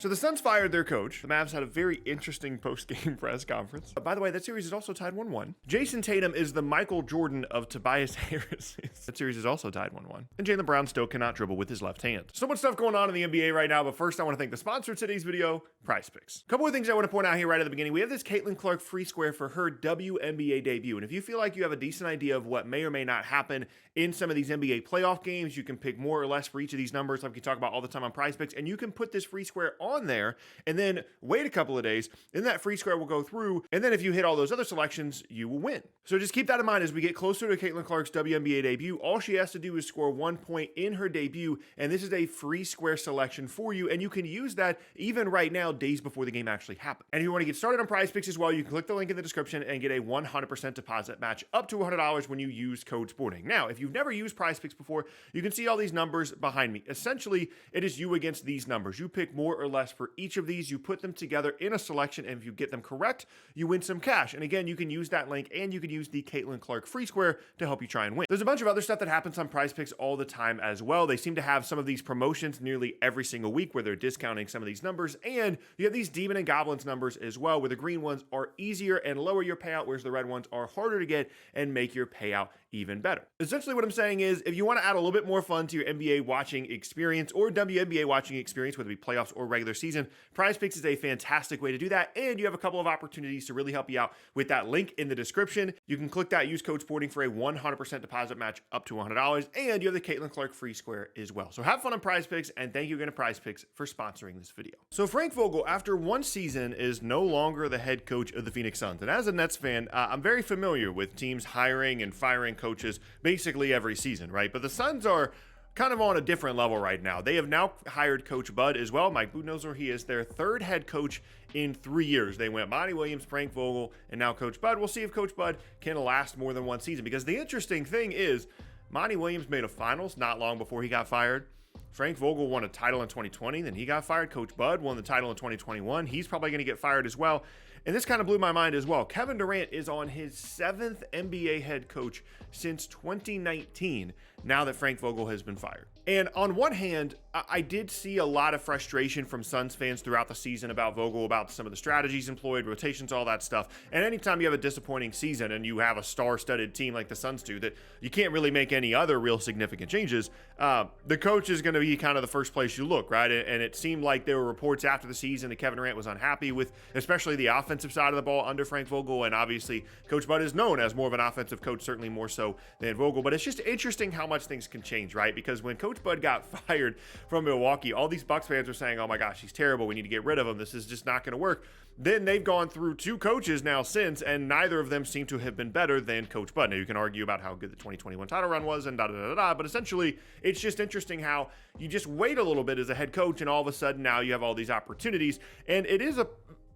So the Suns fired their coach. The Mavs had a very interesting post-game press conference. By the way, that series is also tied 1-1. Jason Tatum is the Michael Jordan of Tobias Harris. That series is also tied 1-1. And Jaylen Brown still cannot dribble with his left hand. So much stuff going on in the NBA right now, but first I want to thank the sponsor of today's video, PrizePicks. A couple of things I want to point out here right at the beginning. We have this Caitlin Clark free square for her WNBA debut. And if you feel like you have a decent idea of what may or may not happen in some of these NBA playoff games, you can pick more or less for each of these numbers like we talk about all the time on PrizePicks, and you can put this free square on there and then wait a couple of days, and that free square will go through, and then if you hit all those other selections, you will win. So just keep that in mind as we get closer to Caitlin Clark's WNBA debut. All she has to do is score 1 point in her debut, and this is a free square selection for you, and you can use that even right now, days before the game actually happens. And if you want to get started on PrizePicks as well, you can click the link in the description and get a 100% deposit match up to $100 when you use code SPORTING. Now, if you've never used PrizePicks before, you can see all these numbers behind me. Essentially, it is you against these numbers. You pick more or less for each of these, you put them together in a selection, and if you get them correct, you win some cash. And again, you can use that link, and you can use the Caitlin Clark free square to help you try and win. There's a bunch of other stuff that happens on PrizePicks all the time as well. They seem to have some of these promotions nearly every single week where they're discounting some of these numbers, and you have these Demon and Goblins numbers as well, where the green ones are easier and lower your payout, whereas the red ones are harder to get and make your payout even better. Essentially what I'm saying is, if you want to add a little bit more fun to your NBA watching experience or WNBA watching experience, whether it be playoffs or regular season, PrizePicks is a fantastic way to do that, and you have a couple of opportunities to really help you out with that link in the description. You can click that, use code SPORTING for a 100% deposit match up to $100, and you have the Caitlin Clark free square as well. So have fun on PrizePicks, and thank you again to PrizePicks for sponsoring this video. So Frank Vogel, after one season, is no longer the head coach of the Phoenix Suns, and as a Nets fan, I'm very familiar with teams hiring and firing coaches basically every season, right? But the Suns are kind of on a different level right now. They have now hired Coach Bud as well. Mike Budenholzer, he is their third head coach in 3 years. They went Monty Williams, Frank Vogel, and now Coach Bud. We'll see if Coach Bud can last more than one season, because the interesting thing is Monty Williams made a finals not long before he got fired. Frank Vogel won a title in 2020, then he got fired. Coach Bud won the title in 2021. He's probably going to get fired as well. And this kind of blew my mind as well. Kevin Durant is on his 7th NBA head coach since 2019, now that Frank Vogel has been fired. And on one hand, I did see a lot of frustration from Suns fans throughout the season about Vogel, about some of the strategies employed, rotations, all that stuff. And anytime you have a disappointing season and you have a star-studded team like the Suns do, that you can't really make any other real significant changes, the coach is going to be kind of the first place you look, right? And it seemed like there were reports after the season that Kevin Durant was unhappy with, especially the offensive side of the ball under Frank Vogel. And obviously, Coach Bud is known as more of an offensive coach, certainly more so than Vogel. But it's just interesting how much things can change, right? Because when Coach Bud got fired from Milwaukee, all these Bucks fans were saying, oh my gosh, he's terrible, we need to get rid of him, this is just not going to work. Then they've gone through 2 coaches now since, and neither of them seem to have been better than Coach Bud. Now you can argue about how good the 2021 title run was and da-da-da-da, but essentially it's just interesting how you just wait a little bit as a head coach, and all of a sudden now you have all these opportunities. And it is a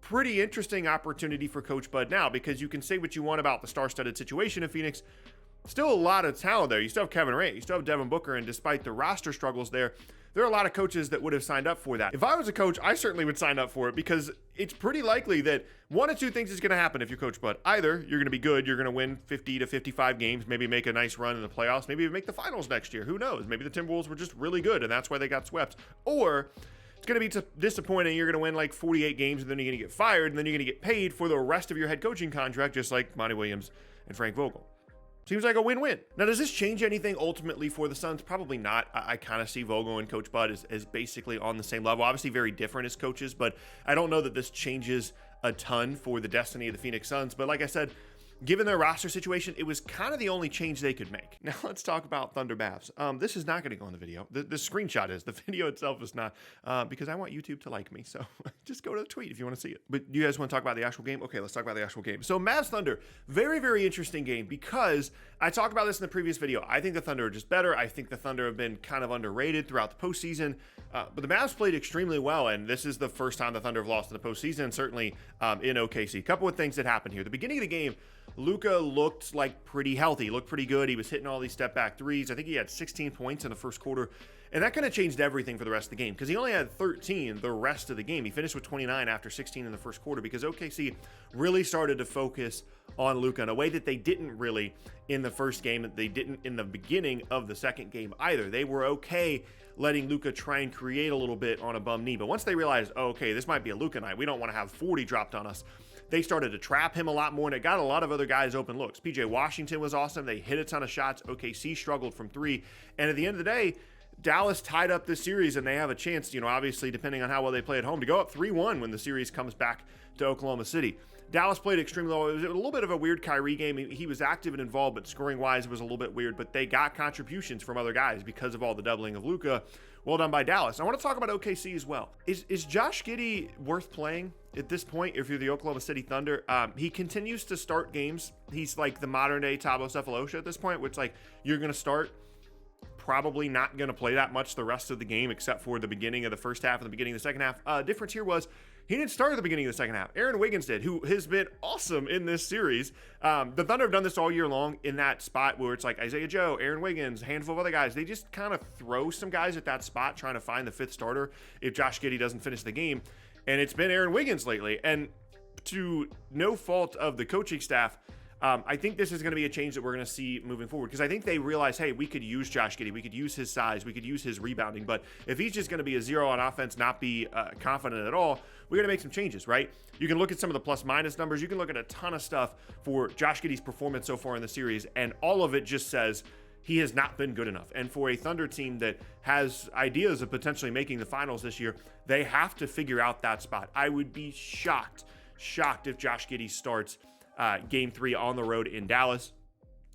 pretty interesting opportunity for Coach Bud now, because you can say what you want about the star-studded situation in Phoenix. Still a lot of talent there. You still have Kevin Durant, you still have Devin Booker, and despite the roster struggles there are a lot of coaches that would have signed up for that. If I was a coach, I certainly would sign up for it, because it's pretty likely that one of two things is going to happen if you coach Bud. Either you're going to be good, you're going to win 50 to 55 games, maybe make a nice run in the playoffs, maybe even make the finals next year. Who knows? Maybe the Timberwolves were just really good, and that's why they got swept. Or it's going to be disappointing. You're going to win like 48 games, and then you're going to get fired, and then you're going to get paid for the rest of your head coaching contract, just like Monty Williams and Frank Vogel. Seems like a win-win. Now, does this change anything ultimately for the Suns? Probably not. I kind of see Vogel and Coach Bud as basically on the same level. Obviously very different as coaches, but I don't know that this changes a ton for the destiny of the Phoenix Suns. But like I said, given their roster situation, it was kind of the only change they could make. Now let's talk about Thunder Mavs. This is not going to go in the video. The screenshot is. The video itself is not, because I want YouTube to like me. So just go to the tweet if you want to see it. But you guys want to talk about the actual game? Okay, let's talk about the actual game. So Mavs Thunder, very, very interesting game, because I talked about this in the previous video. I think the Thunder are just better. I think the Thunder have been kind of underrated throughout the postseason. But the Mavs played extremely well, and this is the first time the Thunder have lost in the postseason, certainly in OKC. A couple of things that happened here. At the beginning of the game, Luka looked like pretty healthy, looked pretty good. He was hitting all these step back threes. I think he had 16 points in the first quarter. And that kind of changed everything for the rest of the game because he only had 13 the rest of the game. He finished with 29 after 16 in the first quarter because OKC really started to focus on Luka in a way that they didn't really in the first game. They didn't in the beginning of the second game either. They were okay letting Luka try and create a little bit on a bum knee. But once they realized, oh, okay, this might be a Luka night. We don't want to have 40 dropped on us. They started to trap him a lot more, and it got a lot of other guys open looks. PJ Washington was awesome. They hit a ton of shots. OKC struggled from three. And at the end of the day, Dallas tied up this series, and they have a chance, obviously, depending on how well they play at home, to go up 3-1 when the series comes back to Oklahoma City. Dallas played extremely well. It was a little bit of a weird Kyrie game. He was active and involved, but scoring-wise, it was a little bit weird. But they got contributions from other guys because of all the doubling of Luka. Well done by Dallas. I want to talk about OKC as well. Is Josh Giddey worth playing at this point if you're the Oklahoma City Thunder? He continues to start games. He's like the modern-day Thabo Sefolosha at this point, which you're going to start, probably not going to play that much the rest of the game except for the beginning of the first half and the beginning of the second half. Difference here was he didn't start at the beginning of the second half. Aaron Wiggins did, who has been awesome in this series. The Thunder have done this all year long in that spot where it's like Isaiah Joe, Aaron Wiggins, a handful of other guys. They just kind of throw some guys at that spot trying to find the fifth starter if Josh Giddey doesn't finish the game. And it's been Aaron Wiggins lately. And to no fault of the coaching staff, I think this is going to be a change that we're going to see moving forward because I think they realize, hey, we could use Josh Giddey. We could use his size. We could use his rebounding. But if he's just going to be a zero on offense, not be confident at all, we're going to make some changes, right? You can look at some of the plus-minus numbers. You can look at a ton of stuff for Josh Giddey's performance so far in the series, and all of it just says he has not been good enough. And for a Thunder team that has ideas of potentially making the finals this year, they have to figure out that spot. I would be shocked if Josh Giddey starts Game 3 on the road in Dallas.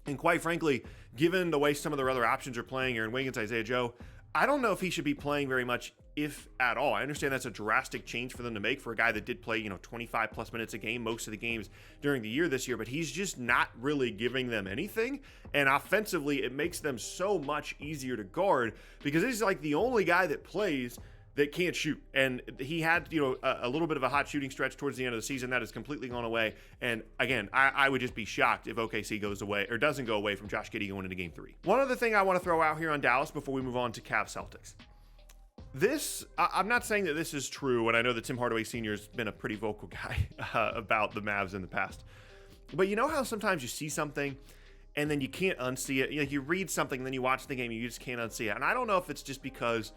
And quite frankly, given the way some of their other options are playing, Aaron Wiggins, Isaiah Joe, I don't know if he should be playing very much, if at all. I understand that's a drastic change for them to make for a guy that did play, 25 plus minutes a game, most of the games during the year this year, but he's just not really giving them anything. And offensively, it makes them so much easier to guard because he's like the only guy that plays that can't shoot. And he had, a little bit of a hot shooting stretch towards the end of the season. That has completely gone away. And again, I would just be shocked if OKC goes away or doesn't go away from Josh Giddey going into Game 3. One other thing I want to throw out here on Dallas before we move on to Cavs Celtics. I'm not saying that this is true, and I know that Tim Hardaway Sr. has been a pretty vocal guy about the Mavs in the past. But you know how sometimes you see something and then you can't unsee it? You read something and then you watch the game and you just can't unsee it. And I don't know if it's just because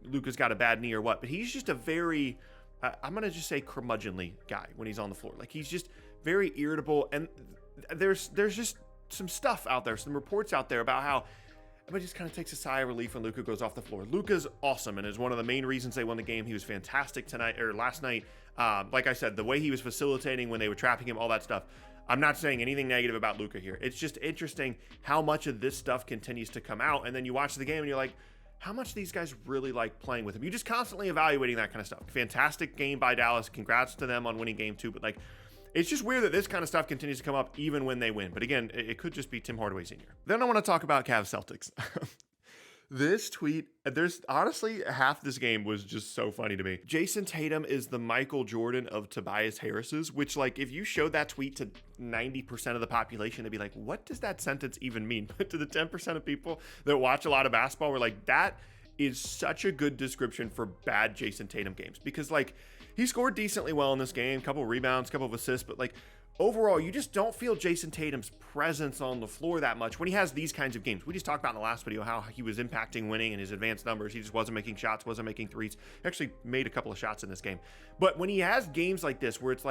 Luka's got a bad knee or what, but he's just a very, I'm going to just say curmudgeonly guy when he's on the floor. He's just very irritable. And there's just some stuff out there, some reports out there about how everybody just kind of takes a sigh of relief when Luka goes off the floor. Luka's awesome and is one of the main reasons they won the game. He was fantastic last night. Like I said, the way he was facilitating when they were trapping him, all that stuff. I'm not saying anything negative about Luka here. It's just interesting how much of this stuff continues to come out. And then you watch the game and you're like, how much these guys really like playing with him? You're just constantly evaluating that kind of stuff. Fantastic game by Dallas. Congrats to them on winning Game 2. But it's just weird that this kind of stuff continues to come up even when they win. But again, it could just be Tim Hardaway Sr. Then I want to talk about Cavs Celtics. This tweet, there's honestly half this game was just so funny to me. Jason Tatum is the Michael Jordan of Tobias Harris's, which if you showed that tweet to 90% of the population, they'd be like, what does that sentence even mean? But to the 10% of people that watch a lot of basketball, we're like, that is such a good description for bad Jason Tatum games because he scored decently well in this game, couple of rebounds, couple of assists, but overall, you just don't feel Jason Tatum's presence on the floor that much when he has these kinds of games. We just talked about in the last video how he was impacting winning and his advanced numbers. He just wasn't making shots, wasn't making threes. He actually made a couple of shots in this game. But when he has games like this where it's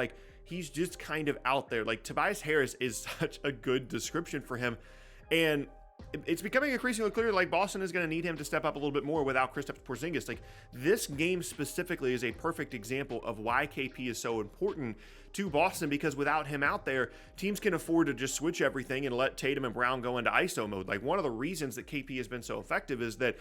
he's just kind of out there, Tobias Harris is such a good description for him. And it's becoming increasingly clear Boston is going to need him to step up a little bit more without Kristaps Porzingis. This game specifically is a perfect example of why KP is so important to Boston because without him out there, teams can afford to just switch everything and let Tatum and Brown go into ISO mode. One of the reasons that KP has been so effective is that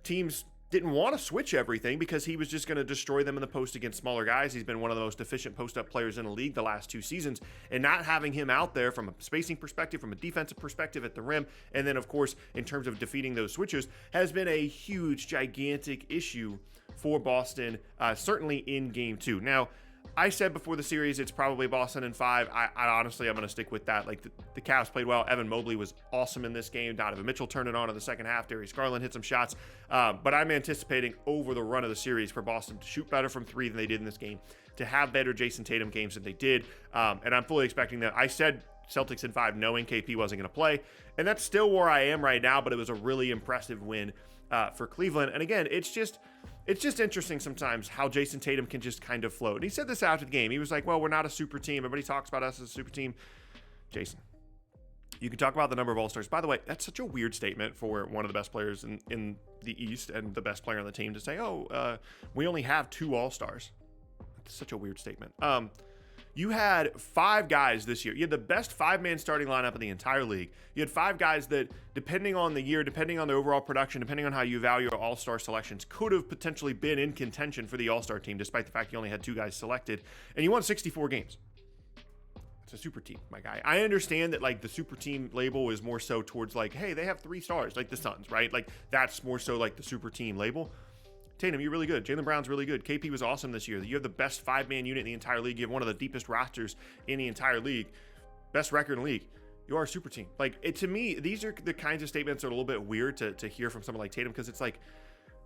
teams didn't want to switch everything because he was just going to destroy them in the post against smaller guys. He's been one of the most efficient post-up players in the league the last 2 seasons, and not having him out there from a spacing perspective, from a defensive perspective at the rim, and then, of course, in terms of defeating those switches, has been a huge, gigantic issue for Boston, certainly in Game 2. Now, I said before the series, it's probably Boston in 5. I honestly, I'm going to stick with that. Like, the Cavs played well. Evan Mobley was awesome in this game. Donovan Mitchell turned it on in the second half. Darius Garland hit some shots. But I'm anticipating over the run of the series for Boston to shoot better from 3 than they did in this game, to have better Jason Tatum games than they did. And I'm fully expecting that. I said Celtics in 5 knowing KP wasn't going to play. And that's still where I am right now, but it was a really impressive win for Cleveland. And again, it's just interesting sometimes how Jason Tatum can just kind of float. And he said this after the game. He was like, well, we're not a super team. Everybody talks about us as a super team. Jason, you can talk about the number of All-Stars. By the way, that's such a weird statement for one of the best players in the East and the best player on the team to say, we only have 2 All-Stars. That's such a weird statement. You had 5 guys this year. You had the best 5-man starting lineup in the entire league. You had 5 guys that, depending on the year, depending on the overall production, depending on how you value all-star selections, could have potentially been in contention for the all-star team, despite the fact you only had 2 guys selected. And you won 64 games. It's a super team, my guy. I understand that, like, the super team label is more so towards, like, hey, they have 3 stars, like the Suns, right? Like, that's more so like the super team label. Tatum, you're really good. Jaylen Brown's really good. KP was awesome this year. You have the best 5-man unit in the entire league. You have one of the deepest rosters in the entire league. Best record in the league. You are a super team. Like, to me, these are the kinds of statements that are a little bit weird to hear from someone like Tatum, because it's like,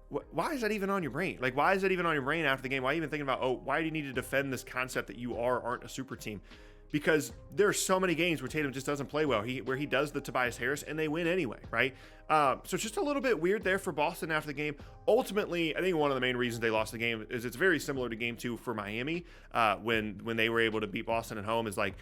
why is that even on your brain? Like, why is that even on your brain after the game? Why are you even thinking about, why do you need to defend this concept that you aren't a super team? Because there are so many games where Tatum just doesn't play well, where he does the Tobias Harris and they win anyway, right? So it's just a little bit weird there for Boston after the game. Ultimately, I think one of the main reasons they lost the game is it's very similar to game 2 for Miami, when they were able to beat Boston at home. Is like,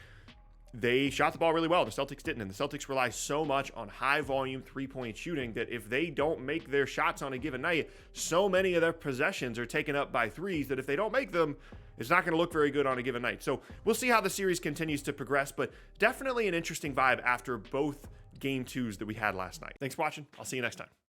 they shot the ball really well. The Celtics didn't, and the Celtics rely so much on high-volume three-point shooting that if they don't make their shots on a given night, so many of their possessions are taken up by threes that if they don't make them, it's not going to look very good on a given night. So we'll see how the series continues to progress, but definitely an interesting vibe after both game 2s that we had last night. Thanks for watching. I'll see you next time.